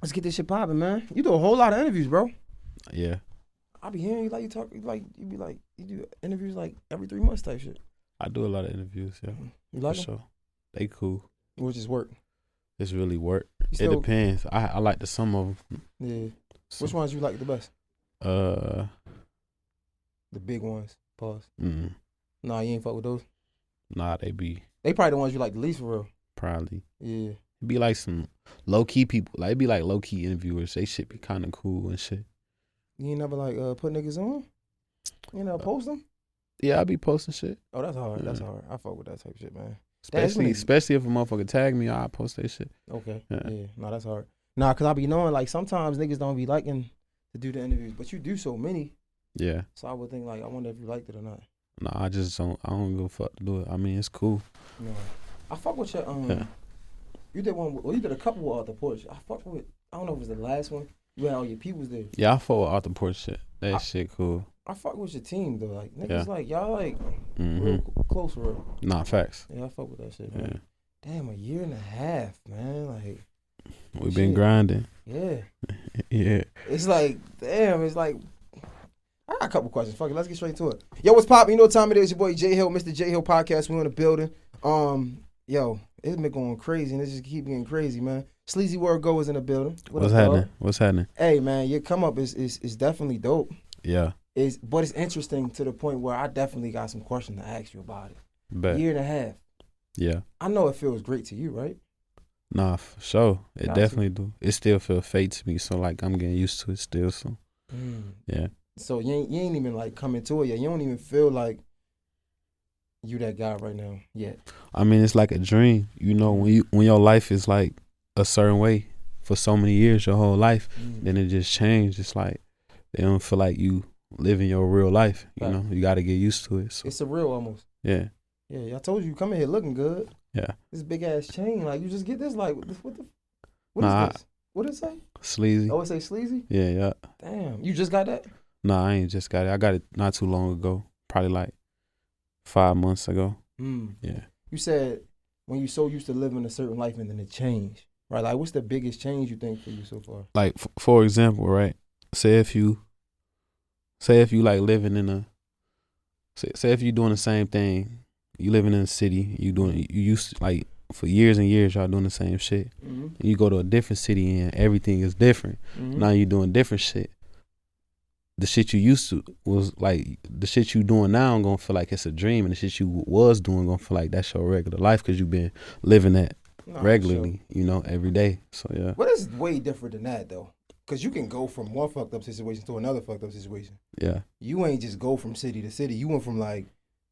Let's get this shit popping, man. You do a whole lot of interviews, bro. Yeah. I be hearing you like you talk like you be like you do interviews like every 3 months type shit. I do a lot of interviews, yeah. You like For them? sure. They cool. Or just work? It's really work. Still, It depends. I like the some of them. Yeah. So, Which ones you like the best? Uh. The big ones. Pause. Mm, Nah, you ain't fuck with those. nah, they They probably the ones you like the least for real. probably. Yeah. It be like some low key people. Like it be like low key interviewers. They shit be kind of cool and shit. You ain't never like put niggas on? You know, post them? Yeah, I be posting shit. Oh, that's hard. Yeah. That's hard. I fuck with that type of shit, man. Especially if a motherfucker tag me, I post that shit. Okay. Yeah. Yeah. No, that's hard. Nah, cause I be knowing like sometimes niggas don't be liking to do the interviews, but you do so many. Yeah. So I would think like I wonder if you liked it or not. Nah, I don't give a fuck to do it. I mean, it's cool. No. I fuck with your Yeah. You did one. Well, you did a couple with Arthur Porch. I fuck with. I don't know if it was the last one. You had all your peoples there. Yeah, I fuck with Arthur Porch shit. That shit cool. I fuck with your team though. Like niggas, Yeah. like y'all like Mm-hmm. real close, real. Nah, facts. Yeah, I fuck with that shit, Yeah. man. Damn, 1.5 years, man. Like We been shit. grinding. Yeah. Yeah. It's like, damn, it's like, I got a couple questions. Fuck it, let's get straight to it. Yo, what's poppin'? You know what time it is? Your boy J Hill, Mr. J Hill Podcast. We in the building. Yo, it's been going crazy, and it just keep getting crazy, man. SleazyWorld Go is in the building. What's up, happening? dog? What's happening? Hey, man, your come up is definitely dope. Yeah. But it's interesting to the point where I definitely got some questions to ask you about it. Bet. 1.5 years. Yeah. I know it feels great to you, right? Nah, for sure. It Got to. definitely do. It still feel fake to me, so like I'm getting used to it still. So yeah. So you ain't even like coming to it yet. You don't even feel like you that guy right now yet. I mean, it's like a dream. You know, when your life is like a certain way for so many years, your whole life, then it just changed. It's like they don't feel like you living your real life. You know, you got to get used to it. So. It's surreal almost. Yeah. Yeah, I told you come in here looking good. Yeah. This big ass chain, like you just get this like what is this? What did it say? Sleazy. Oh, it say sleazy? Yeah, yeah. Damn, you just got that? Nah, I ain't just got it. I got it not too long ago. Probably like 5 months ago. Yeah. You said when you so used to living a certain life and then it changed, right? Like, what's the biggest change you think for you so far? Like for example, right? Say if you like living in a say if you doing the same thing, you living in a city, you used to, like for years and years y'all doing the same shit. You go to a different city and everything is different. Now you doing different shit. The shit you used to was like the shit you doing now gonna feel like it's a dream, and the shit you was doing gonna feel like that's your regular life because you been living that regularly, you know, every day. So yeah. But it's way different than that though, because you can go from one fucked up situation to another fucked up situation. Yeah. You ain't just go from city to city. You went from like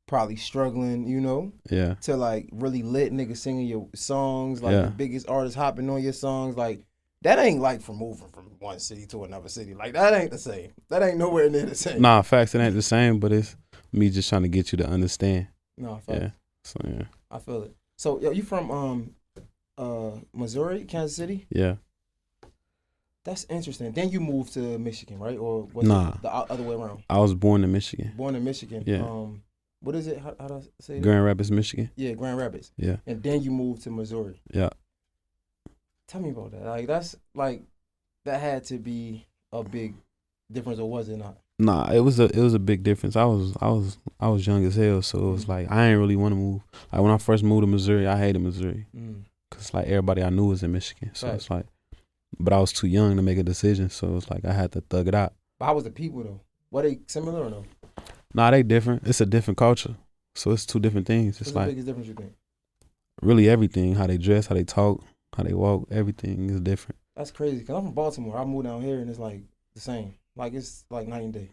probably struggling, you know, yeah, to like really lit niggas singing your songs, like the biggest artists hopping on your songs, like. That ain't like from moving from one city to another city. Like, that ain't the same. That ain't nowhere near the same. Nah, facts, it ain't the same, but it's me just trying to get you to understand. No, facts. Yeah. So, yeah. I feel it. So, yo, you from Missouri, Kansas City? Yeah. That's interesting. Then you moved to Michigan, right? Or was it the other way around? I was born in Michigan. Born in Michigan. Yeah. What is it? How do I say that? Grand Rapids, Michigan. Yeah, Grand Rapids. Yeah. And then you moved to Missouri. Yeah. Tell me about that. Like, that's like that had to be a big difference, or was it not? Nah, it was a big difference. I was young as hell, so it was like I ain't really want to move. Like when I first moved to Missouri, I hated Missouri because like everybody I knew was in Michigan. So it's like, but I was too young to make a decision, so it was like I had to thug it out. But how was the people though? Were they similar or no? Nah, they different. It's a different culture, so it's two different things. It's What's like the biggest difference you think? Really everything, how they dress, how they talk, how they walk, everything is different. That's crazy, because I'm from Baltimore. I moved down here, and it's like the same. Like, it's like night and day.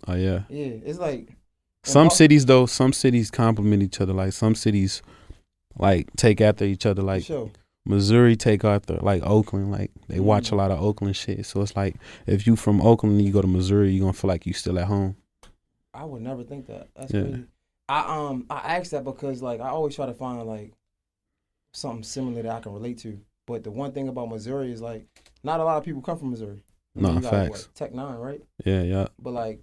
Oh, yeah? Yeah, it's like... Some cities complement each other. Like, some cities, like, take after each other. Like, sure. Missouri take after, like, Oakland. Like, they watch a lot of Oakland shit. So, it's like, if you from Oakland and you go to Missouri, you're going to feel like you still at home. I would never think that. That's crazy. I asked that because, like, I always try to find, like, something similar that I can relate to. But the one thing about Missouri is like not a lot of people come from Missouri. No, facts. Tech 9, right? Yeah. But like,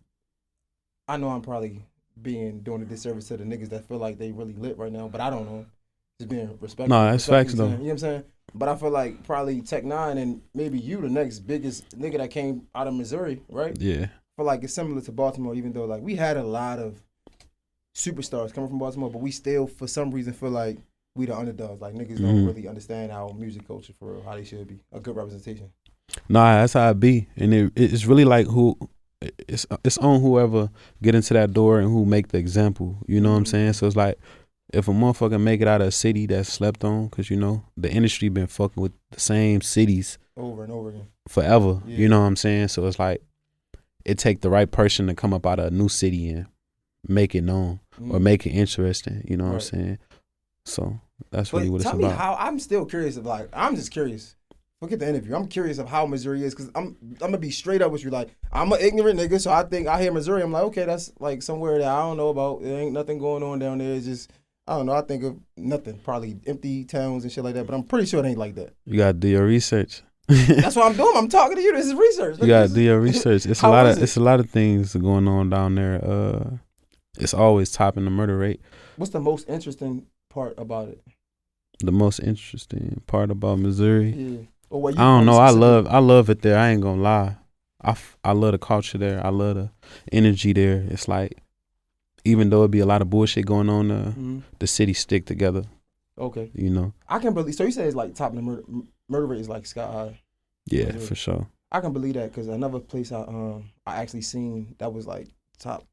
I know I'm probably doing a disservice to the niggas that feel like they really lit right now, but I don't know. Just being respectful. No, that's facts though. You know what I'm saying? But I feel like probably Tech Nine and maybe you the next biggest nigga that came out of Missouri, right? Yeah. I feel like it's similar to Baltimore, even though like we had a lot of superstars coming from Baltimore, but we still for some reason feel like we the underdogs. Like niggas don't really understand our music culture for real, how they should be. A good representation. Nah, that's how it be. And it's really like it's on whoever get into that door and who make the example. You know what I'm saying? So it's like if a motherfucker make it out of a city that's slept on, because you know the industry been fucking with the same cities over and over again forever. Yeah. You know what I'm saying? So it's like it take the right person to come up out of a new city and make it known or make it interesting. You know what I'm saying? So that's really what it's about. Tell me how. I'm still curious of like. I'm just curious. Forget the interview. I'm curious of how Missouri is because I'm gonna be straight up with you. Like I'm an ignorant nigga, so I think I hear Missouri. I'm like, okay, that's like somewhere that I don't know about. There ain't nothing going on down there. It's just I don't know. I think of nothing. Probably empty towns and shit like that. But I'm pretty sure it ain't like that. You gotta do your research. That's what I'm doing. I'm talking to you. This is research. You gotta do your research. It's a lot of things going on down there. It's always topping the murder rate. What's the most interesting part about it? The most interesting part about Missouri? Yeah. Or I don't know. I love it there. I ain't gonna lie. I love the culture there. I love the energy there. It's like, even though it be a lot of bullshit going on, the city stick together. Okay. You know. I can believe. So you say it's like topping the murder rate is like sky high. Yeah, Missouri. For sure. I can believe that because another place I actually seen that was like top.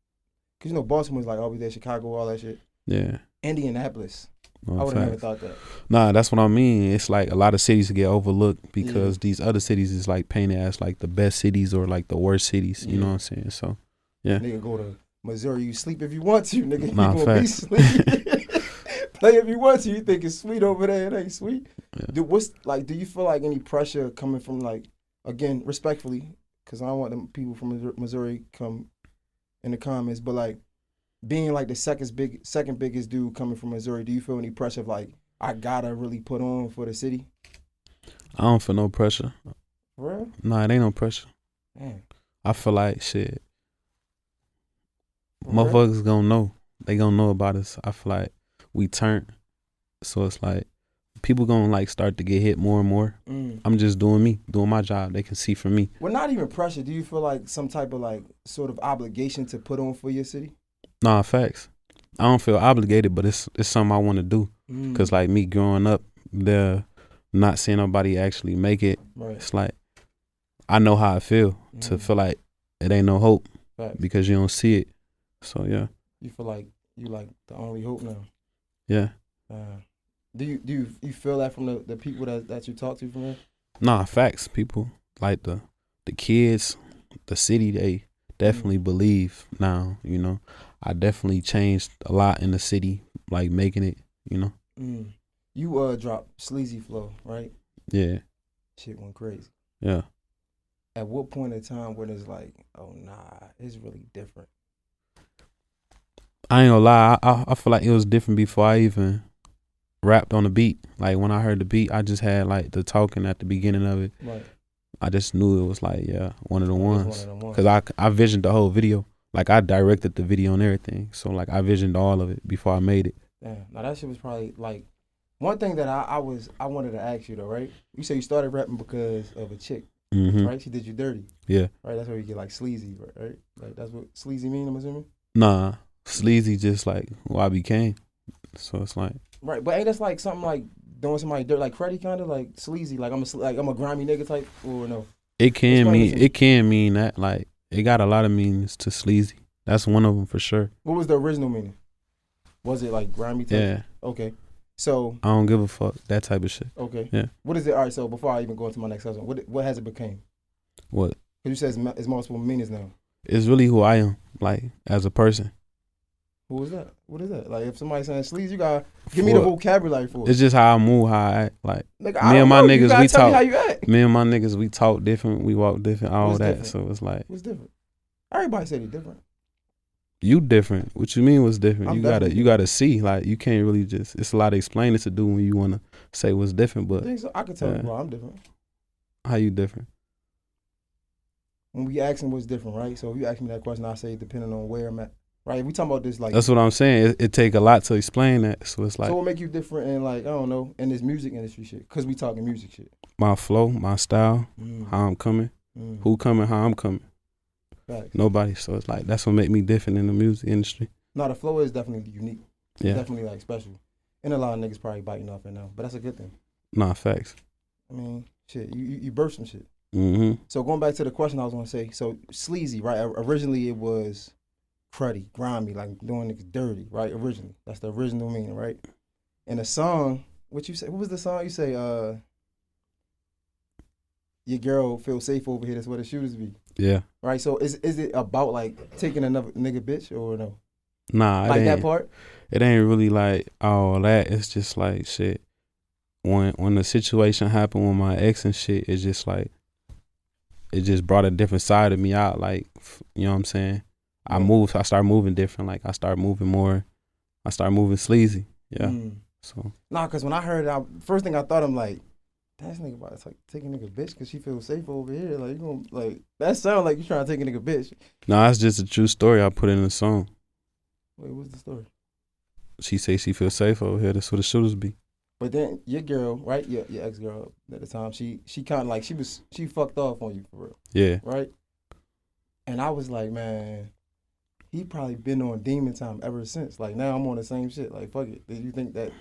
Cause you know Baltimore's like always there, Chicago, all that shit. Yeah. Indianapolis. I would have never thought that. Nah, that's what I mean. It's like a lot of cities get overlooked because these other cities is like painted as like the best cities or like the worst cities. You know what I'm saying? So, yeah. Nigga go to Missouri, you sleep if you want to, nigga. Nah, you gonna be sleep. Play if you want to. You think it's sweet over there? It ain't sweet. Yeah. Do you feel like any pressure coming from like, again, respectfully, because I don't want them people from Missouri come in the comments, but like being like the second biggest dude coming from Missouri, do you feel any pressure of like I gotta really put on for the city? I don't feel no pressure. For real? Nah, it ain't no pressure. Damn. I feel like shit. Motherfuckers gonna know. They gonna know about us. I feel like we turned. So it's like people gonna like start to get hit more and more. I'm just doing my job. They can see from me. Well, not even pressure. Do you feel like some type of like sort of obligation to put on for your city? Nah, facts. I don't feel obligated, but it's something I want to do. Cause like me growing up, there, not seeing nobody actually make it. Right. It's like I know how I feel to feel like it ain't no hope because you don't see it. So yeah. You feel like you like the only hope now. Yeah. Do you feel that from the people that you talk to from there? Nah, facts. People like the kids, the city, they definitely believe now. You know, I definitely changed a lot in the city, like making it. You know. You dropped Sleazy Flow, right? Yeah. Shit went crazy. Yeah. At what point in time when it's like, oh nah, it's really different? I ain't gonna lie, I feel like it was different before I even rapped on the beat. Like when I heard the beat, I just had like the talking at the beginning of it. Right. I just knew it was like, yeah, one of the ones. Cause I visioned the whole video. Like I directed the video and everything. So like I visioned all of it before I made it. Damn. Now that shit was probably like one thing that I wanted to ask you though, right? You say you started rapping because of a chick, right? She did you dirty. Yeah. Right. That's where you get like sleazy, right? Like that's what sleazy mean, I'm assuming. Nah, sleazy just like who I became. So it's like. Right, but ain't that's like something like doing somebody dirt, like Freddie kind of like sleazy, like I'm a grimy nigga type, or no? It can mean that, like it got a lot of meanings to sleazy. That's one of them for sure. What was the original meaning? Was it like grimy type? Yeah. Okay. So I don't give a fuck, that type of shit. Okay. Yeah. What is it? All right. So before I even go into my next question, what has it became? What? Because you said it's multiple meanings now. It's really who I am, like as a person. Who is that? What is that? Like if somebody's saying sleaze, you gotta give me the vocabulary for it. It's just how I move, how I act. Like me and my niggas, we talk. How you act. Me and my niggas, we talk different, we walk different, all that. Different? So it's like what's different? Everybody said it's different. You different. What you mean? What's different? You gotta see. Like you can't really just. It's a lot of explaining to do when you wanna say what's different. But I can tell you, bro, I'm different. How you different? When we asking what's different, right? So if you ask me that question, I say depending on where I'm at. right? We talking about this like. That's what I'm saying. It take a lot to explain that. So it's like. So what make you different in like, I don't know, in this music industry shit? Because we talking music shit. My flow, my style, how I'm coming, who coming, how I'm coming. Facts. Nobody. So it's like, that's what make me different in the music industry. No, the flow is definitely unique. Yeah. Definitely like special. And a lot of niggas probably biting off it now. But that's a good thing. Nah, facts. I mean, shit, you burst some shit. Mm-hmm. So going back to the question I was gonna say, so Sleazy, right? Originally it was cruddy, grimy, like doing niggas dirty, right? Originally. That's the original meaning, right? And the song, what you say, what was the song you say, your girl feels safe over here, that's where the shooters be. Yeah. Right? So is it about like taking another nigga bitch or no? Nah, like that part? It ain't really like all that. It's just like shit. When the situation happened with my ex and shit, it's just like it just brought a different side of me out. Like, you know what I'm saying? I started moving different. Like I started moving more. I started moving sleazy. Yeah. So. Nah, cause when I heard it, first thing I thought, I'm like, this nigga about to take a nigga bitch cause she feels safe over here. Like you gonna like that sound like you trying to take a nigga bitch. Nah, that's just a true story I put in the song. Wait, what's the story? She say she feels safe over here. That's where the shooters be. But then your girl, right? Your ex girl at the time, she kind of like she fucked off on you for real. Yeah. Right. And I was like, man, he probably been on demon time ever since. Like now I'm on the same shit. Like fuck it. Did you think that?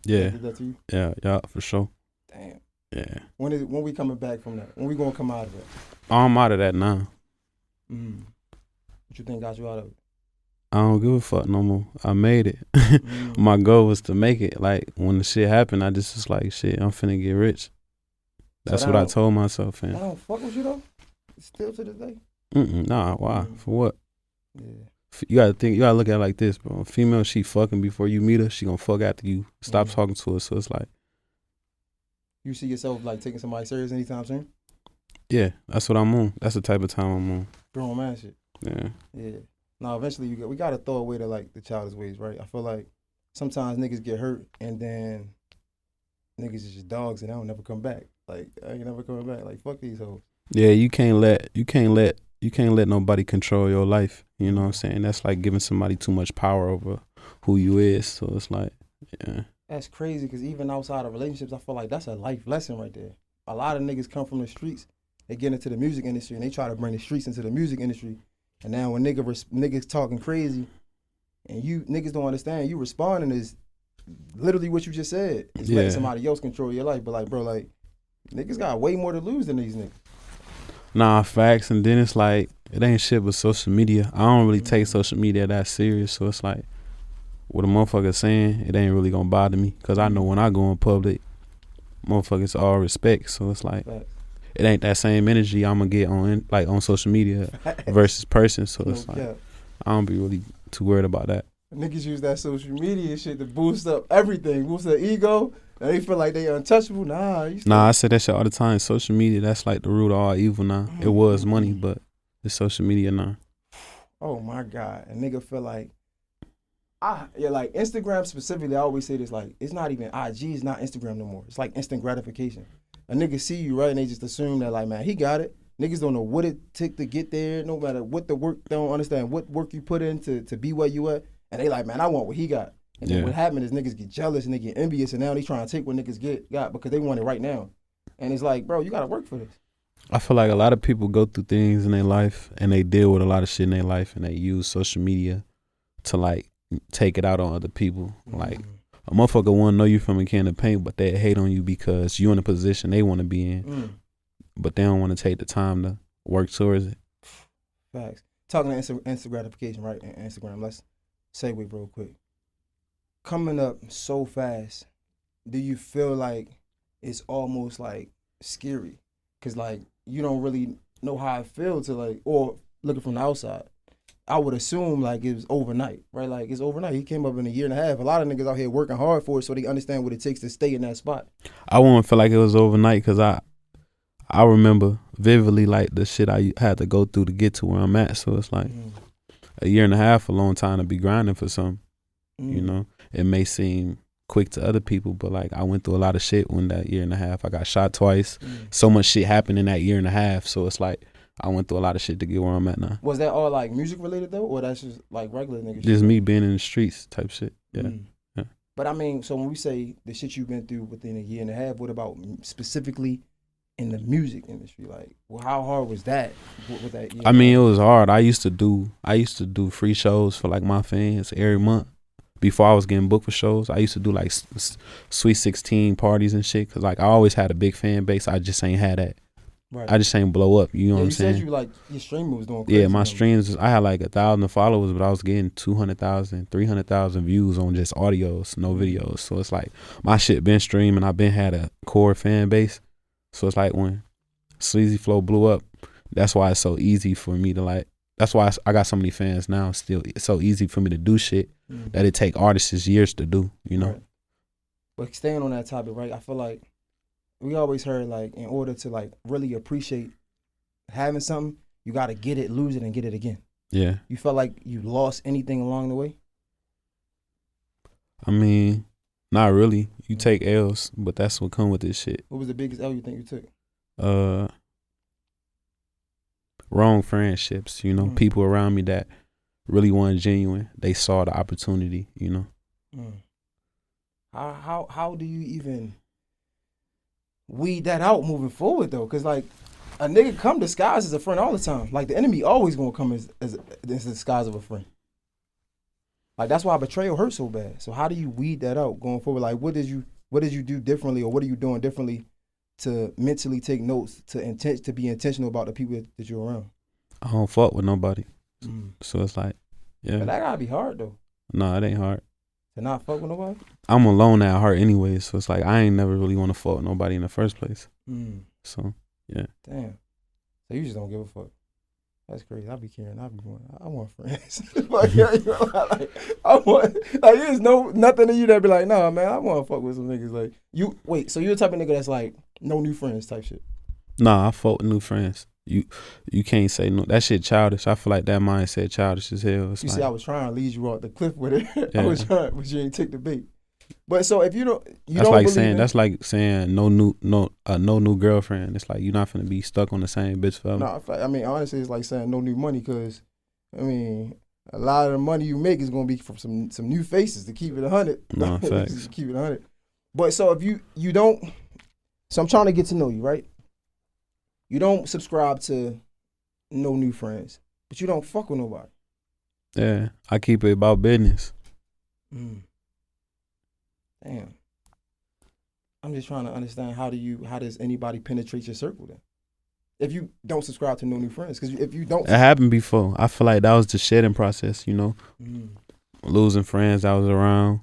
Yeah. Did that to you? Yeah, for sure. Damn. Yeah. When we coming back from that? When we gonna come out of that? I'm out of that now. What you think got you out of it? I don't give a fuck no more. I made it. My goal was to make it. Like when the shit happened, I just was like, shit, I'm finna get rich. That's what I told myself, fam. I don't fuck with you though. Still to this day. Nah, why? For what? Yeah. You gotta look at it like this, bro. A female, she fucking before you meet her, she gonna fuck after you stop talking to her. So it's like, you see yourself like taking somebody serious anytime soon? Yeah, that's what I'm on. That's the type of time I'm on. Grown man shit. Yeah. Yeah. Now eventually we gotta throw away the like the childish ways, right? I feel like sometimes niggas get hurt and then niggas is just dogs and they don't never come back. Like I ain't never coming back. Like fuck these hoes. Yeah, you can't let nobody control your life. You know what I'm saying? That's like giving somebody too much power over who you is. So it's like, yeah. That's crazy because even outside of relationships, I feel like that's a life lesson right there. A lot of niggas come from the streets, they get into the music industry and they try to bring the streets into the music industry. And now when niggas talking crazy and you niggas don't understand, you responding is literally what you just said. It's letting somebody else control your life. But like, bro, like, niggas got way more to lose than these niggas. Nah, facts. And then it's like, it ain't shit but social media. I don't really take social media that serious. So it's like, what a motherfucker saying, it ain't really gonna bother me. Cause I know when I go in public, motherfuckers all respect. So it's like, it ain't that same energy I'm gonna get on social media versus person. So it's like, I don't be really too worried about that. Niggas use that social media shit to boost up everything, boost their ego. And they feel like they untouchable. Nah, I say that shit all the time. Social media, that's like the root of all evil now. It was money, but it's social media now. Oh my God. A nigga feel like, like Instagram specifically, I always say this, like, it's not even IG, it's not Instagram no more. It's like instant gratification. A nigga see you, right, and they just assume that, like, man, he got it. Niggas don't know what it took to get there, no matter what the work, they don't understand what work you put in to be where you at. And they like, man, I want what he got. And then what happened is niggas get jealous and they get envious, and now they trying to take what niggas got because they want it right now. And it's like, bro, you got to work for this. I feel like a lot of people go through things in their life and they deal with a lot of shit in their life and they use social media to, like, take it out on other people. Like, a motherfucker want to know you from a can of paint, but they hate on you because you in a position they want to be in. But they don't want to take the time to work towards it. Facts. Talking to instant gratification, right? And Instagram, let's segue real quick. Coming up so fast, do you feel like it's almost like scary? Because like you don't really know how it feels to like, or looking from the outside. I would assume like it was overnight, right? Like it's overnight. He came up in a year and a half. A lot of niggas out here working hard for it so they understand what it takes to stay in that spot. I wouldn't feel like it was overnight because I remember vividly like the shit I had to go through to get to where I'm at. So it's like a year and a half, a long time to be grinding for something. You know, it may seem quick to other people, but like I went through a lot of shit in that year and a half. I got shot twice. So much shit happened in that year and a half. So it's like I went through a lot of shit to get where I'm at now. Was that all like music related though, or that's just like regular nigga shit? Just me being in the streets type shit. Yeah. Yeah. But I mean, so when we say the shit you've been through within a year and a half, what about specifically in the music industry? Like, well, how hard was that? With that year? I mean, it was hard. I used to do free shows for like my fans every month. Before I was getting booked for shows, I used to do like Sweet 16 parties and shit. Cause like I always had a big fan base. I just ain't had that. Right. I just ain't blow up. You know what I'm saying? You said you like your stream was doing crazy. Yeah, my streams, I had like 1,000 followers, but I was getting 200,000, 300,000 views on just audios, no videos. So it's like my shit been streaming. I've been had a core fan base. So it's like when Sleazy Flow blew up, that's why it's so easy for me to like. That's why I got so many fans now. Still, it's so easy for me to do shit that it take artists years to do. You know. Right. But staying on that topic, right? I feel like we always heard like in order to like really appreciate having something, you got to get it, lose it, and get it again. Yeah. You felt like you lost anything along the way? I mean, not really. You take L's, but that's what come with this shit. What was the biggest L you think you took? Wrong friendships, you know, people around me that really weren't genuine. They saw the opportunity, you know. How do you even weed that out moving forward though? Cause like a nigga come disguised as a friend all the time. Like the enemy always gonna come as the disguise of a friend. Like that's why betrayal hurts so bad. So how do you weed that out going forward? Like what did you do differently, or what are you doing differently to mentally take notes, to be intentional about the people that you're around? I don't fuck with nobody. So it's like, yeah. But that gotta be hard though. No, it ain't hard. To not fuck with nobody? I'm alone at heart anyway, so it's like I ain't never really want to fuck with nobody in the first place. So, yeah. Damn. So you just don't give a fuck. That's crazy. I be caring. I want friends. Like, I want, like, there's nothing in you that be like, nah, man, I want to fuck with some niggas. Like, so you're the type of nigga that's like, no new friends type shit. Nah, I fuck with new friends. You can't say no. That shit childish. I feel like that mindset childish as hell. It's see, I was trying to lead you off the cliff with it. Yeah. I was trying, but you ain't take the bait. But so if that's like saying no new girlfriend. It's like you're not finna be stuck on the same bitch forever. No, I mean honestly, it's like saying no new money, because I mean a lot of the money you make is gonna be from some new faces, to keep it 100. No, facts. Keep it 100. But so if you don't, so I'm trying to get to know you, right? You don't subscribe to no new friends, but you don't fuck with nobody. Yeah, I keep it about business. Damn. I'm just trying to understand how does anybody penetrate your circle then? If you don't subscribe to no new friends, because if you don't, it happened before. I feel like that was the shedding process, you know, losing friends I was around,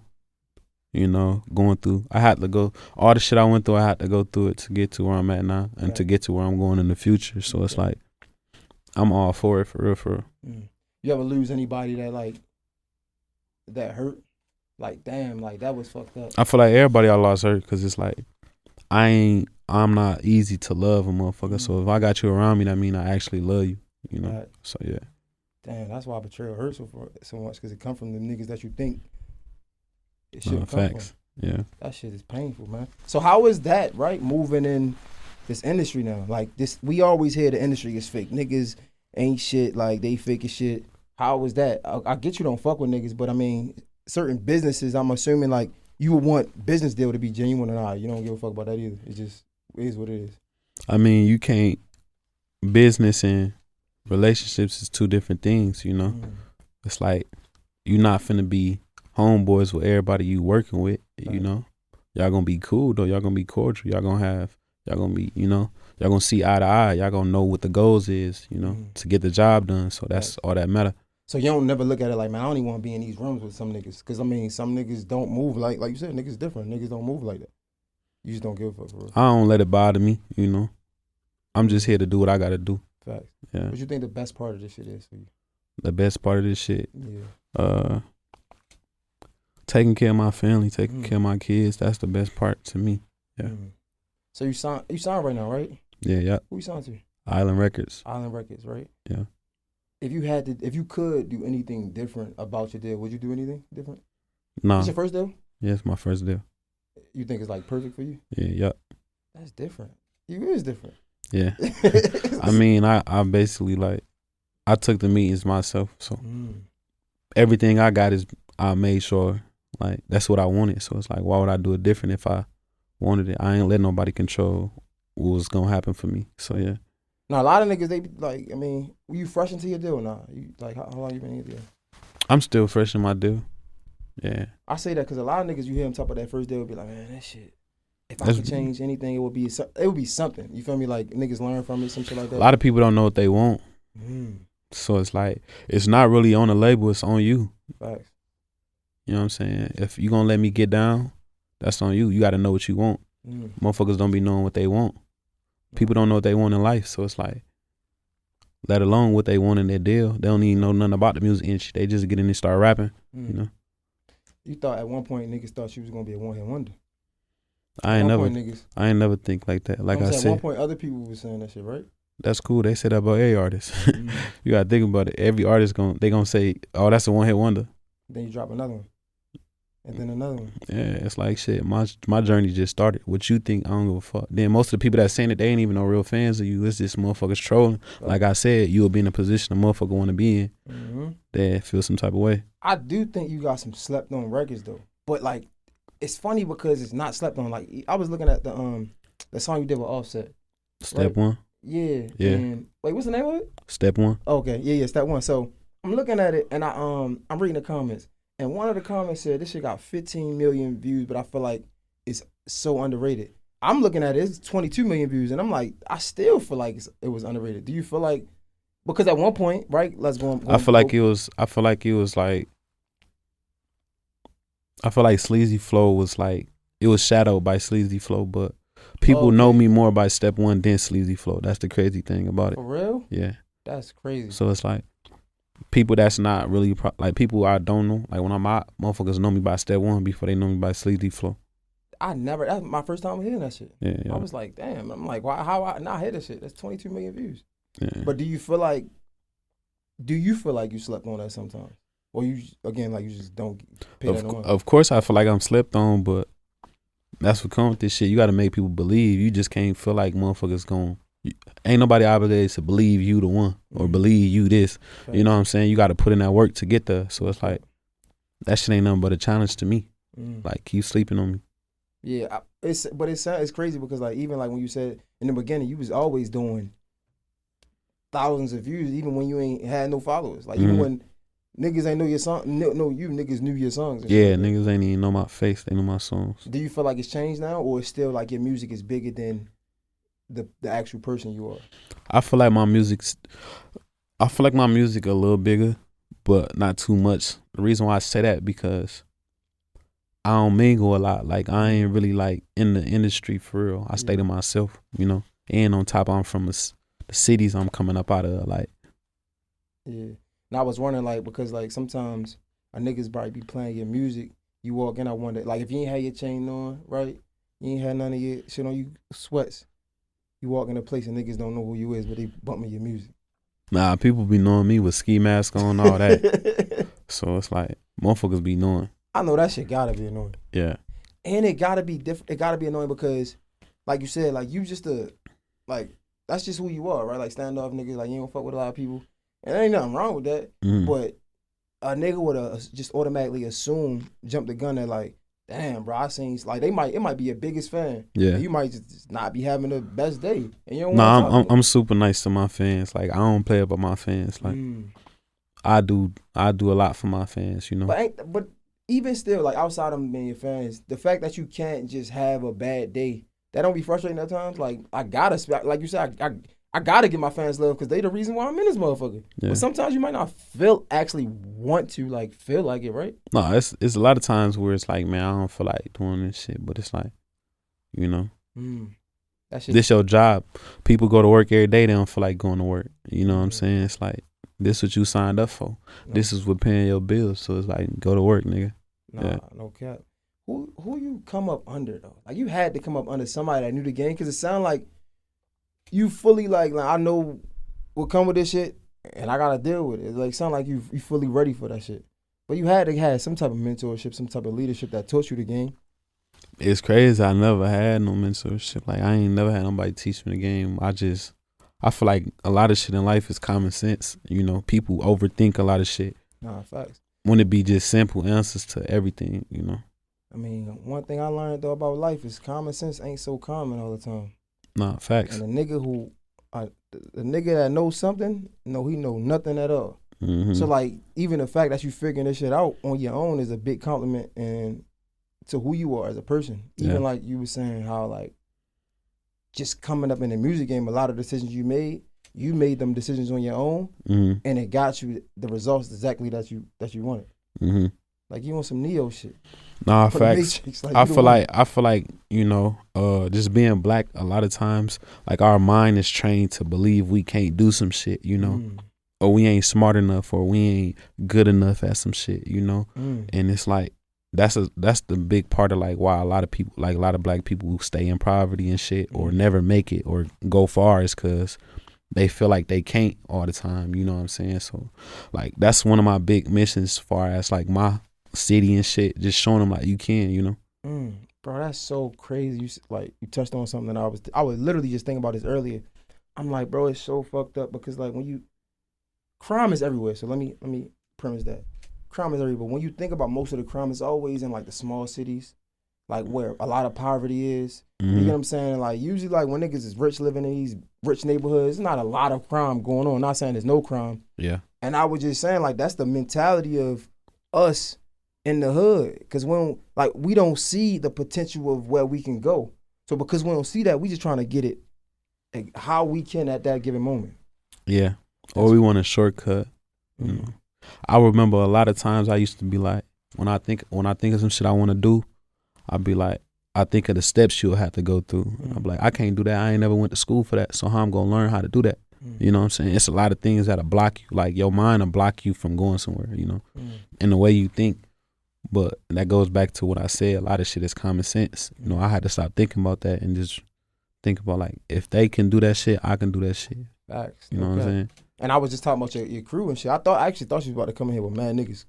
you know, going through. I had to go all the shit I went through. I had to go through it to get to where I'm at now, and to get to where I'm going in the future. So it's like I'm all for it, for real, for real. You ever lose anybody that hurt? Like, damn, like that was fucked up. I feel like everybody I lost hurt, because it's like I'm not easy to love a motherfucker. So if I got you around me, that mean I actually love you, you know. Right. So yeah. Damn, that's why betrayal hurts so much, because it come from the niggas that you think it should come facts. from. Yeah. That shit is painful, man. So how is that, right? Moving in this industry now, like this, we always hear the industry is fake. Niggas ain't shit. Like they fake as shit. How is that? I get you don't fuck with niggas, but I mean, certain businesses, I'm assuming like you would want business deal to be genuine or not. You don't give a fuck about that either. It just is what it is. I mean, you can't. Business and relationships is two different things, you know. It's like you're not finna be homeboys with everybody you working with, you know. Y'all gonna be cool though. Y'all gonna be cordial. Y'all gonna be, you know, y'all gonna see eye to eye. Y'all gonna know what the goals is, you know, to get the job done. So that's all that matter. So you don't never look at it like, man, I don't even want to be in these rooms with some niggas. Because, I mean, some niggas don't move like you said, niggas different. Niggas don't move like that. You just don't give a fuck for real. I don't let it bother me, you know. I'm just here to do what I got to do. Facts. Yeah. What you think the best part of this shit is for you? The best part of this shit? Yeah. Taking care of my family, taking care of my kids. That's the best part to me. Yeah. So you signed right now, right? Yeah. Who you signed to? Island Records. Island Records, right? Yeah. If you could do anything different about your deal, would you do anything different? No. It's your first deal? Yeah, it's my first deal. You think it's like perfect for you? Yeah. That's different. You is different. Yeah. I mean, I basically like, I took the meetings myself. So everything I got I made sure, like, that's what I wanted. So it's like, why would I do it different if I wanted it? I ain't let nobody control what was going to happen for me. So, yeah. Now, a lot of niggas, they be like, I mean, were you fresh into your deal or not? You, like, how long you been in your deal? I'm still fresh in my deal. Yeah. I say that because a lot of niggas, you hear them talk about that first deal, would be like, man, that shit, if I could change anything, it would be something. You feel me? Like, niggas learn from it, some shit like that. A lot of people don't know what they want. So it's like, it's not really on the label, it's on you. Facts. You know what I'm saying? If you gonna let me get down, that's on you. You gotta know what you want. Motherfuckers don't be knowing what they want. People don't know what they want in life, so it's like, let alone what they want in their deal. They don't even know nothing about the music industry. They just get in and start rapping, you know? You thought at one point niggas thought you was gonna be a one-hit wonder. I ain't never think like that. Like I said, at one point other people were saying that shit, right? That's cool. They said that about every artist. You gotta think about it. Every artist they gonna say, "Oh, that's a one-hit wonder." Then you drop another one, and then another one. Yeah, it's like shit. My journey just started. What you think? I don't give a fuck. Then most of the people that saying it, they ain't even no real fans of you. It's just motherfuckers trolling. Right. Like I said, you will be in a position a motherfucker want to be in. That feel some type of way. I do think you got some slept on records though, but like, it's funny because it's not slept on. Like I was looking at the song you did with Offset. Step One. Yeah. Yeah. And, wait, what's the name of it? Step One. Okay. Yeah. Step One. So I'm looking at it and I'm reading the comments, and one of the comments said this shit got 15 million views, but I feel like it's so underrated. I'm looking at it, it's 22 million views, and I'm like, I still feel like it was underrated. Do you feel like, because at one point, right? Let's go. I feel like Sleazy Flow was like, it was shadowed by Sleazy Flow, but people know me more by Step One than Sleazy Flow. That's the crazy thing about it. For real? Yeah. That's crazy. So it's like, people that's not really, like people I don't know, like when I'm out, motherfuckers know me by Step One before they know me by Sleazy Flow. That's my first time hearing that shit. Yeah. I was like, damn. I'm like, why? How I not hear that shit? That's 22 million views. Yeah. But do you feel like you slept on that sometimes? Or you just don't pay that no mind? Of course I feel like I'm slept on, but that's what comes with this shit. You got to make people believe. You just can't feel like motherfuckers ain't nobody obligated to believe you the one or believe you this. Okay. You know what I'm saying? You got to put in that work to get there. So it's like, that shit ain't nothing but a challenge to me. Like, keep sleeping on me. Yeah, it's crazy because like, even like when you said in the beginning, you was always doing thousands of views, even when you ain't had no followers. Like even when niggas ain't know your song, niggas knew your songs. Yeah, niggas ain't even know my face. They know my songs. Do you feel like it's changed now, or it's still like your music is bigger than the actual person you are? I feel like my music's a little bigger, but not too much. The reason why I say that because I don't mingle a lot. Like, I ain't really like in the industry for real. I stay to myself, you know. And on top, I'm from the cities I'm coming up out of, like. Yeah. And I was wondering, like, because like sometimes a niggas probably be playing your music. You walk in, I wonder, like, if you ain't had your chain on, right? You ain't had none of your shit on you, sweats. You walk in a place and niggas don't know who you is, but they bumping your music. Nah, people be knowing me with ski mask on, all that. So it's like, motherfuckers be knowing. I know that shit gotta be annoying. Yeah. And it gotta be different. It gotta be annoying because, like you said, like you just that's just who you are, right? Like standoff niggas, like you don't fuck with a lot of people. And there ain't nothing wrong with that. But a nigga would just automatically jump the gun at like, damn, bro, I seen, like it might be your biggest fan. Yeah. And you might just not be having the best day. And you don't I'm super nice to my fans. Like, I don't play about my fans. Like, I do a lot for my fans, you know. But even still, like outside of being your fans, the fact that you can't just have a bad day, that don't be frustrating at times. Like, I gotta, like you said, I gotta give my fans love because they the reason why I'm in this motherfucker. Yeah. But sometimes you might not actually want to feel like it, right? No, it's a lot of times where it's like, man, I don't feel like doing this shit, but it's like, you know, this your job. People go to work every day, they don't feel like going to work. You know what I'm saying? It's like, this is what you signed up for. No. This is what paying your bills. So it's like, go to work, nigga. No cap. Who you come up under though? Like, you had to come up under somebody that knew the game because it sounded like you fully like I know what come with this shit and I gotta deal with it. It like sound like you fully ready for that shit. But you had to have some type of mentorship, some type of leadership that taught you the game. It's crazy. I never had no mentorship. Like I ain't never had nobody teach me the game. I feel like a lot of shit in life is common sense. You know, people overthink a lot of shit. Nah, facts. Wouldn't it be just simple answers to everything, you know? I mean, one thing I learned though about life is common sense ain't so common all the time. Nah, facts. And the nigga that knows something, no, he know nothing at all. Mm-hmm. So like, even the fact that you figuring this shit out on your own is a big compliment and to who you are as a person. Even like you were saying how like just coming up in the music game, a lot of decisions you made them decisions on your own, and it got you the results exactly that you wanted. Mm-hmm. Like you want some Neo shit. Nah, facts. Like, I feel like you know, just being black, a lot of times, like our mind is trained to believe we can't do some shit, you know, or we ain't smart enough, or we ain't good enough at some shit, you know, and it's like that's the big part of like why a lot of people, like a lot of black people who stay in poverty and shit, or never make it or go far, is because they feel like they can't all the time, you know what I'm saying? So like that's one of my big missions as far as like my city and shit, just showing them like you can, you know. Bro, that's so crazy. You touched on something that I was literally just thinking about this earlier. I'm like, bro, it's so fucked up because like crime is everywhere. So let me premise that. Crime is everywhere. When you think about most of the crime, it's always in like the small cities, like where a lot of poverty is. You get what I'm saying? Like usually like when niggas is rich living in these rich neighborhoods, there's not a lot of crime going on. I'm not saying there's no crime. Yeah. And I was just saying like that's the mentality of us in the hood, because when like we don't see the potential of where we can go. So because we don't see that, we just trying to get it like, how we can at that given moment. Yeah. Or we want a shortcut. You know. I remember a lot of times I used to be like, when I think of some shit I want to do, I'd be like, I think of the steps you'll have to go through. I'm like, I can't do that. I ain't never went to school for that. So how I'm gonna learn how to do that? You know what I'm saying? It's a lot of things that'll block you. Like your mind will block you from going somewhere, you know, in the way you think. But that goes back to what I said. A lot of shit is common sense. You know, I had to stop thinking about that and just think about like, if they can do that shit, I can do that shit. Facts. You know what I'm saying? And I was just talking about your crew and shit. I actually thought she was about to come in here with mad niggas.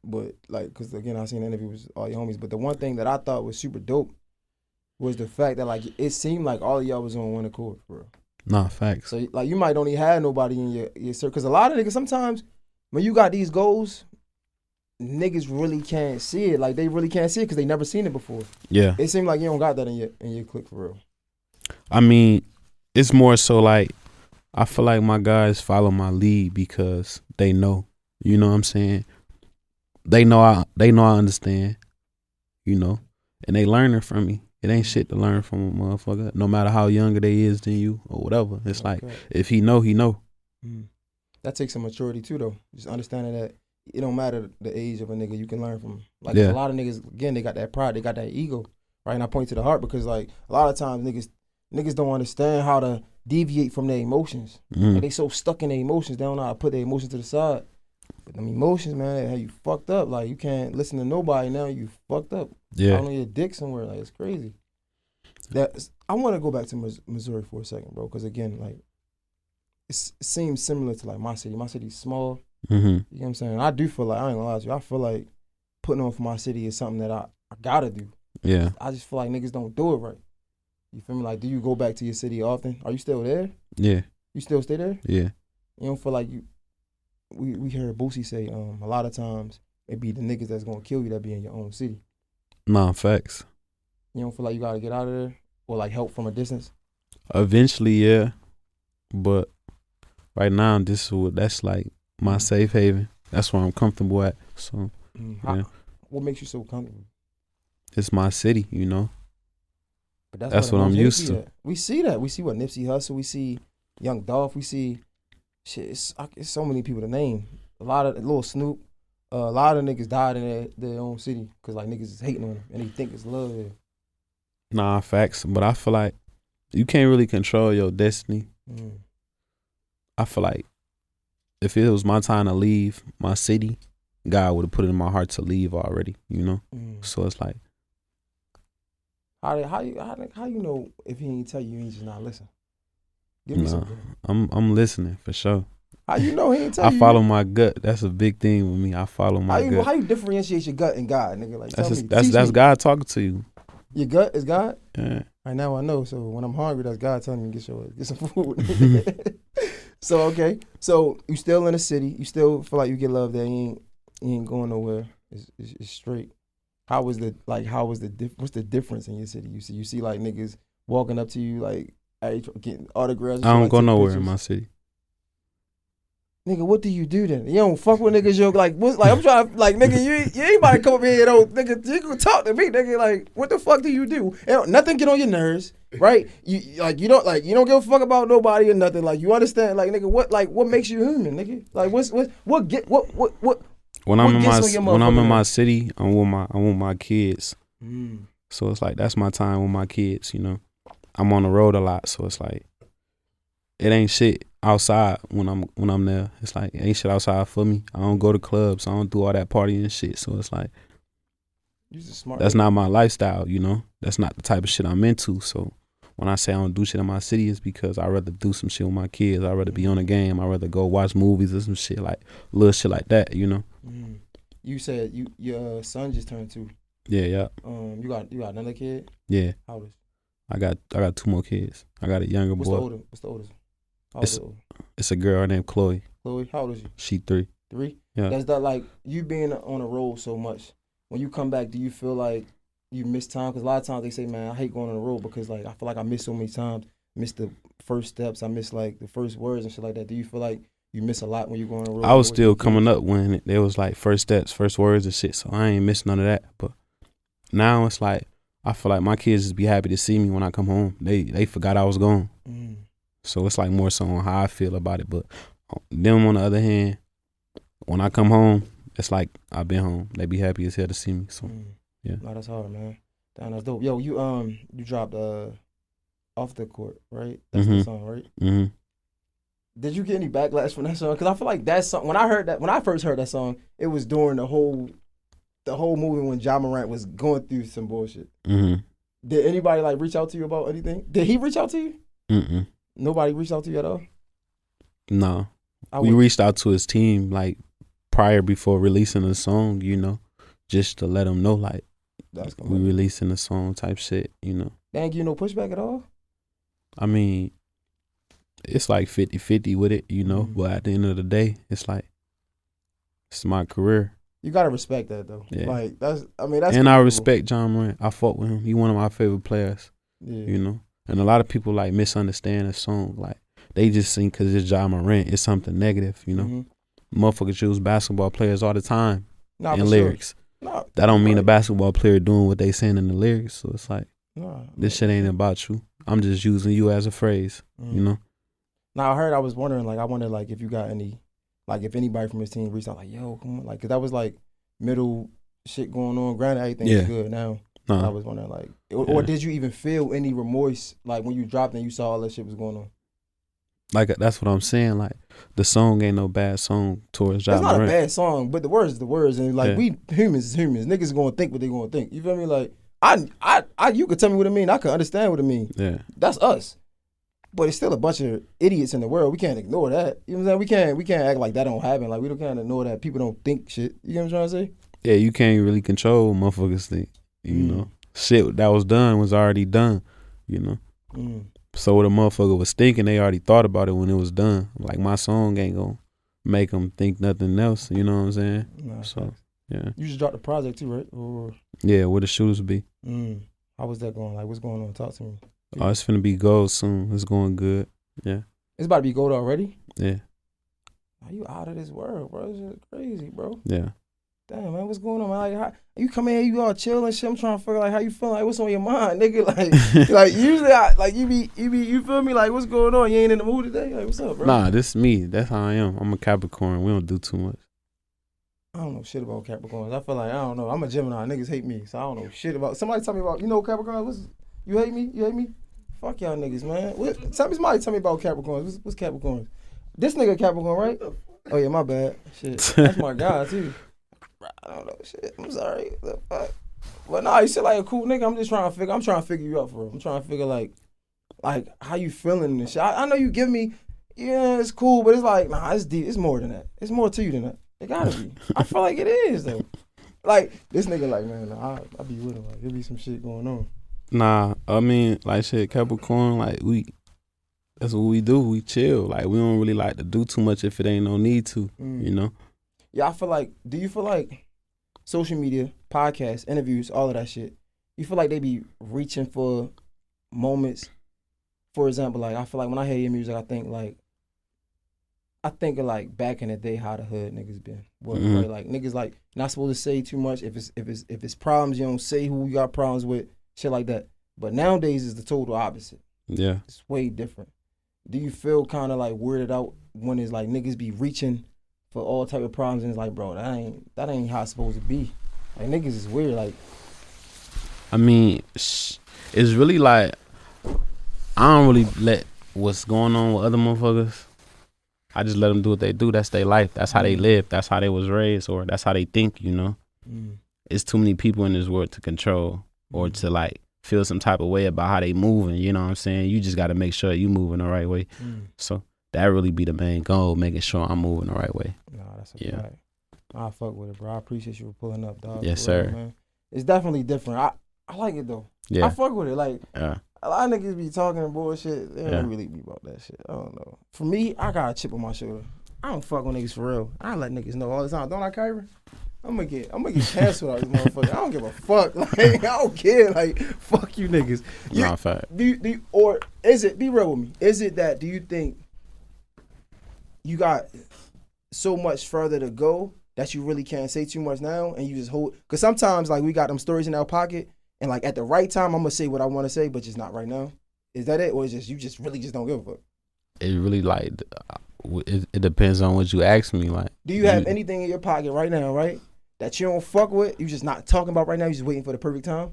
But like, because again, I seen the interview with all your homies. But the one thing that I thought was super dope was the fact that like, it seemed like all of y'all was on one accord, for real. Nah, facts. So like, you might only have nobody in your circle. Because a lot of niggas, sometimes when you got these goals, niggas really can't see it. Like they really can't see it because they never seen it before. Yeah. It seemed like you don't got that in your clique, for real. I mean, it's more so like, I feel like my guys follow my lead because they know. You know what I'm saying? They know I understand, you know, and they learning from me. It ain't shit to learn from a motherfucker, no matter how younger they is than you or whatever. It's like, if he know, he know. That takes some maturity too, though. Just understanding that it don't matter the age of a nigga, you can learn from him. Like a lot of niggas, again, they got that pride, they got that ego, right? And I point to the heart because like a lot of times niggas don't understand how to deviate from their emotions. Like, they so stuck in their emotions, they don't know how to put their emotions to the side. But them emotions, man, how you fucked up. Like you can't listen to nobody now. You fucked up. Yeah. I don't know your dick somewhere. Like it's crazy. I want to go back to Missouri for a second, bro, because again, like it seems similar to like my city. My city's small. You know what I'm saying? I do feel like, I ain't gonna lie to you, I feel like putting on for my city is something that I gotta do. Yeah. I just feel like niggas don't do it right. You feel me? Like, do you go back to your city often? Are you still there? Yeah. You still stay there? Yeah. You don't feel like we heard Boosie say a lot of times it be the niggas that's gonna kill you that be in your own city. Nah, facts. You don't feel like you gotta get out of there or like help from a distance? Eventually, yeah. But right now, that's like my safe haven. That's where I'm comfortable at. So, yeah. What makes you so comfortable? It's my city, you know. But that's what I'm used to. We see that. We see what Nipsey Hussle. We see Young Dolph. We see shit. It's so many people to name. A lot of Lil Snoop. A lot of niggas died in their own city because like niggas is hating on them and they think it's love there. Nah, facts. But I feel like you can't really control your destiny. I feel like if it was my time to leave my city, God would have put it in my heart to leave already, you know? So it's like, how you know if he ain't tell you, you ain't just not listen? Give me something. I'm listening for sure. How you know he ain't tell you? I follow my gut. That's a big thing with me. I follow my gut. How you differentiate your gut and God, nigga? Like, that's God talking to you. Your gut is God? Yeah. Right now I know. So when I'm hungry, that's God telling me to get some food. So, okay. So you still in the city. You still feel like you get love there. You ain't going nowhere. It's straight. What's the difference in your city? You see like niggas walking up to you like getting autographs. I don't go nowhere in my city. Nigga, what do you do then? You don't fuck with niggas. You're like, what's like? I'm trying to like, nigga, you ain't about to come up here, though. Nigga, you can talk to me, nigga. Like, what the fuck do you do? Nothing get on your nerves, right? You don't give a fuck about nobody or nothing. Like, you understand? Like, nigga, what makes you human, nigga? Like, what? When I'm in my city, I'm with my kids. So it's like that's my time with my kids. You know, I'm on the road a lot, so it's like it ain't shit outside when I'm there. It's like it ain't shit outside for me. I don't go to clubs. I don't do all that partying and shit. So it's like that's not my lifestyle. You know, that's not the type of shit I'm into. So when I say I don't do shit in my city, it's because I rather do some shit with my kids. I rather be on a game. I rather go watch movies or some shit like little shit like that. You know. You said your son just turned 2. Yeah. You got another kid? Yeah. How old is he? I got 2 more kids. I got a younger boy. What's the oldest? It's a girl named Chloe. Chloe, how old is she? She 3. 3? Yeah. That's that like you being on a road so much. When you come back, do you feel like you miss time? Because a lot of times they say, man, I hate going on the road because like I feel like I miss so many times. Miss the first steps. I miss like the first words and shit like that. Do you feel like you miss a lot when you go on the road? I was still coming up when there was like first steps, first words and shit. So I ain't miss none of that. But now it's like I feel like my kids just be happy to see me when I come home. They forgot I was gone. So it's like more so on how I feel about it. But them on the other hand, when I come home, it's like I've been home. They be happy as hell to see me. So yeah. No, that's hard, man. Damn, that's dope. Yo, you dropped Off the Court, right? That's the song, right? Mm-hmm. Did you get any backlash from that song? Because I feel like that song, when I first heard that song, it was during the whole movie when Ja Morant was going through some bullshit. Did anybody like reach out to you about anything? Did he reach out to you? Nobody reached out to you at all? No. We reached out to his team like before releasing the song, you know, just to let them know like we releasing the song type shit, you know. They ain't give you no pushback at all? I mean, it's like 50-50 with it, you know, but at the end of the day, it's like, it's my career. You gotta respect that though. Yeah. Like that's and I respect Ja Morant. I fought with him. He one of my favorite players. Yeah. You know? And a lot of people like misunderstand the song. Like they just think because it's Ja Morant, it's something negative, you know. Motherfuckers use basketball players all the time in lyrics. Sure. That don't mean a basketball player doing what they saying in the lyrics. So it's like this shit ain't about you. I'm just using you as a phrase, you know. Now I was wondering like if you got any, like if anybody from his team reached out like, yo, come on, like, cause that was like middle shit going on. Granted, everything's good now. I was wondering like, or did you even feel any remorse like when you dropped and you saw all that shit was going on? Like that's what I'm saying. Like the song ain't no bad song towards Ja Morant. It's not a bad song, but the words is the words, and like we humans is humans. Niggas gonna think what they gonna think. You feel me? Like you could tell me what it mean. I could understand what it mean. Yeah, that's us. But it's still a bunch of idiots in the world. We can't ignore that. You know what I'm saying? We can't act like that don't happen. Like we can't ignore that people don't think shit. You know what I'm trying to say? Yeah, you can't really control motherfuckers think. You know, shit that was done was already done. You know. So what a motherfucker was thinking, they already thought about it when it was done. Like my song ain't gonna make them think nothing else. You know what I'm saying? No, so yeah. You just dropped the project too, right? Or yeah, where the shooters be. How was that going? Like what's going on? Talk to me. Oh, it's finna be gold soon. It's going good. Yeah. It's about to be gold already? Yeah. Are you out of this world, bro? This is crazy, bro. Yeah. Damn, man, what's going on, man? Like, how, you come in here, you all chill and shit. I'm trying to figure like how you feeling, like what's on your mind, nigga. Like usually you feel me? Like what's going on? You ain't in the mood today? Like what's up, bro? Nah, this is me. That's how I am. I'm a Capricorn. We don't do too much. I don't know shit about Capricorns. I feel like I don't know. I'm a Gemini. Niggas hate me, so I don't know shit about. Somebody tell me about. You know Capricorns? You hate me? You hate me? Fuck y'all niggas, man. Somebody tell me about Capricorns. What's Capricorns? This nigga Capricorn, right? Oh yeah, my bad. Shit, that's my guy too. I don't know shit. I'm sorry. But nah, you said like a cool nigga. I'm trying to figure you out for real. I'm trying to figure like how you feeling and shit. I know you give me, yeah, it's cool, but it's like nah, it's deep. It's more than that. It's more to you than that. It gotta be. I feel like it is though. Like this nigga, like man, I be with him. Like there be some shit going on. Nah, I mean, like shit, Capricorn, like that's what we do. We chill. Like we don't really like to do too much if it ain't no need to, you know? Yeah, I feel like, do you feel like social media, podcasts, interviews, all of that shit, you feel like they be reaching for moments? For example, like I feel like when I hear your music, I think of like back in the day how the hood niggas been. Right? Like niggas like not supposed to say too much. If it's problems, you don't say who you got problems with, shit like that. But nowadays it's the total opposite. Yeah. It's way different. Do you feel kind of like weirded out when it's like niggas be reaching for all type of problems and it's like, bro, that ain't how it's supposed to be. Like niggas is weird. Like, I mean, it's really like I don't really let what's going on with other motherfuckers. I just let them do what they do. That's their life. That's how they live. That's how they was raised, or that's how they think. You know, it's too many people in this world to control or to like feel some type of way about how they moving. You know what I'm saying? You just got to make sure you moving the right way. So that really be the main goal, making sure I'm moving the right way. Nah, that's a fact. I fuck with it, bro. I appreciate you for pulling up, dog. Yes, sir. Real, man. It's definitely different. I like it though. Yeah. I fuck with it. Like, yeah. A lot of niggas be talking bullshit. They don't really be about that shit. I don't know. For me, I got a chip on my shoulder. I don't fuck with niggas for real. I let niggas know all the time. Don't I, Kyrie? I'm gonna get canceled out this motherfucker. I don't give a fuck. Like, I don't care. Like, fuck you niggas. Nah, fact. Or is it, be real with me, is it that, do you think you got so much further to go that you really can't say too much now and you just hold? Because sometimes, like, we got them stories in our pocket and, like, at the right time, I'm gonna say what I want to say, but just not right now. Is that it? Or is just you just really just don't give a fuck? It really, like, it depends on what you ask me. Like, do you have anything in your pocket right now, right, that you don't fuck with, you just not talking about right now, you just waiting for the perfect time?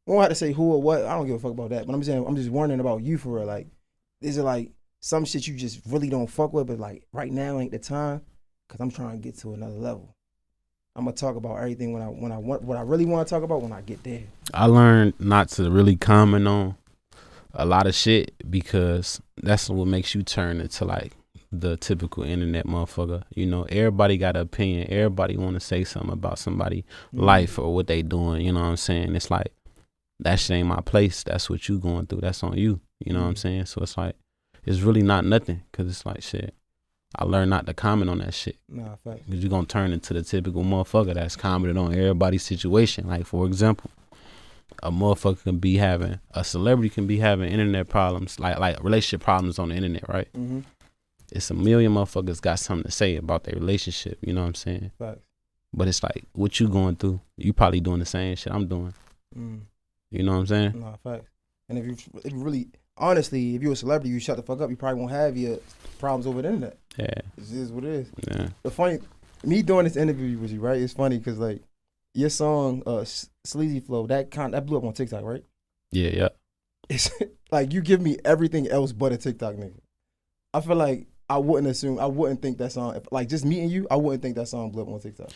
I won't have to say who or what, I don't give a fuck about that, but I'm saying, I'm just wondering about you for real. Like, is it like some shit you just really don't fuck with, but like right now ain't the time? Cause I'm trying to get to another level. I'm gonna talk about everything when I want, what I really want to talk about when I get there. I learned not to really comment on a lot of shit because that's what makes you turn into like the typical internet motherfucker. You know, everybody got an opinion. Everybody want to say something about somebody's life or what they doing. You know what I'm saying? It's like, that shit ain't my place. That's what you going through. That's on you. You know what I'm saying? So it's like, it's really not nothing because it's like, shit, I learned not to comment on that shit. Nah, fact. Because you're going to turn into the typical motherfucker that's commented on everybody's situation. Like, for example, a motherfucker can be having, a celebrity can be having internet problems, like relationship problems on the internet, right? Mm-hmm. It's a million motherfuckers got something to say about their relationship. You know what I'm saying? Fact. But it's like, what you going through? You probably doing the same shit I'm doing. You know what I'm saying? Nah, fact. And if you really, honestly, if you're a celebrity, you shut the fuck up, you probably won't have your problems over the internet. Yeah. It is what it is. Yeah. The funny, me doing this interview with you, right? It's funny because like your song, Sleazy Flow, that blew up on TikTok, right? Yeah, yeah. It's like you give me everything else but a TikTok nigga. I feel like I wouldn't think that song, like just meeting you, I wouldn't think that song blew up on TikTok.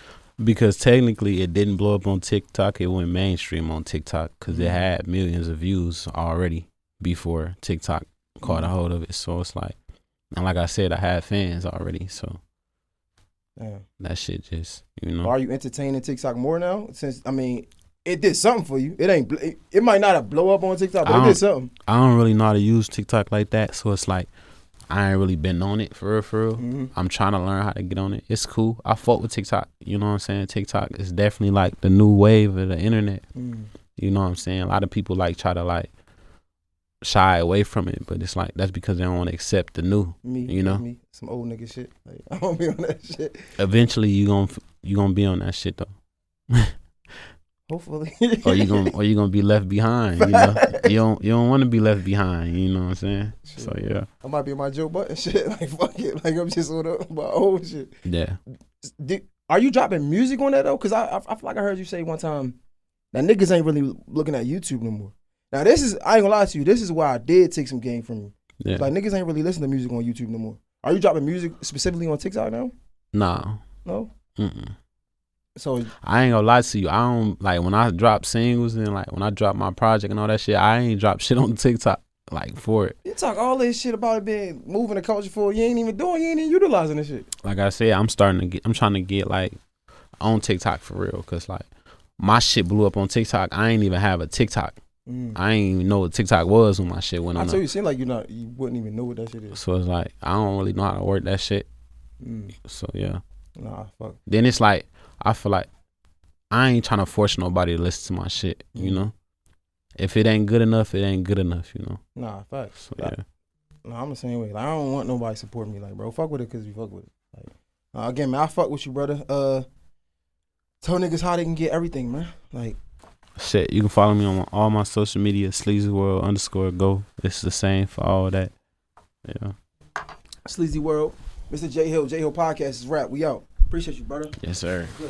Because technically it didn't blow up on TikTok. It went mainstream on TikTok because it had millions of views already before TikTok caught a hold of it. So it's like, and like I said, I had fans already. So that shit just, you know. Are you entertaining TikTok more now? Since, I mean, it did something for you. It might not have blow up on TikTok, but it did something. I don't really know how to use TikTok like that. So it's like, I ain't really been on it for real. I'm trying to learn how to get on it. It's cool. I fought with TikTok. You know what I'm saying? TikTok is definitely like the new wave of the internet. You know what I'm saying? A lot of people like try to like shy away from it, but it's like that's because they don't want to accept the new. You know? Some old nigga shit. Like, I don't be on that shit. Eventually you gonna be on that shit though. Hopefully. or you gonna be left behind. You know, you don't want to be left behind. You know what I'm saying? Shit. So yeah, I might be on my Joe Button shit. Like fuck it. Like I'm just on my old shit. Yeah. Are you dropping music on that though? Cause I feel like I heard you say one time that niggas ain't really looking at YouTube no more. Now this is, I ain't gonna lie to you. This is why I did take some game from you. Yeah. Like niggas ain't really listening to music on YouTube no more. Are you dropping music specifically on TikTok now? Nah. No. So I ain't gonna lie to you. I don't like when I drop singles and like when I drop my project and all that shit. I ain't drop shit on TikTok like for it. You talk all this shit about it being moving the culture forward. You ain't even utilizing this shit. Like I said, I'm trying to get like on TikTok for real. Cause like my shit blew up on TikTok. I ain't even have a TikTok. I ain't even know what TikTok was when my shit went on. I told you, it seemed like you wouldn't even know what that shit is. So it's like I don't really know how to work that shit. So yeah. Nah, fuck. Then it's like I feel like I ain't trying to force nobody to listen to my shit. You know, if it ain't good enough, it ain't good enough. You know. Nah, facts. So yeah. Nah, I'm the same way. Like, I don't want nobody supporting me. Like, bro, fuck with it because you fuck with it. Like, again, man, I fuck with you, brother. Tell niggas how they can get everything, man. Like, shit, you can follow me on all my social media, SleazyWorld_go. It's the same for all that. Yeah. SleazyWorld, Mr. J Hill Podcast is rap. We out. Appreciate you, brother. Yes, sir.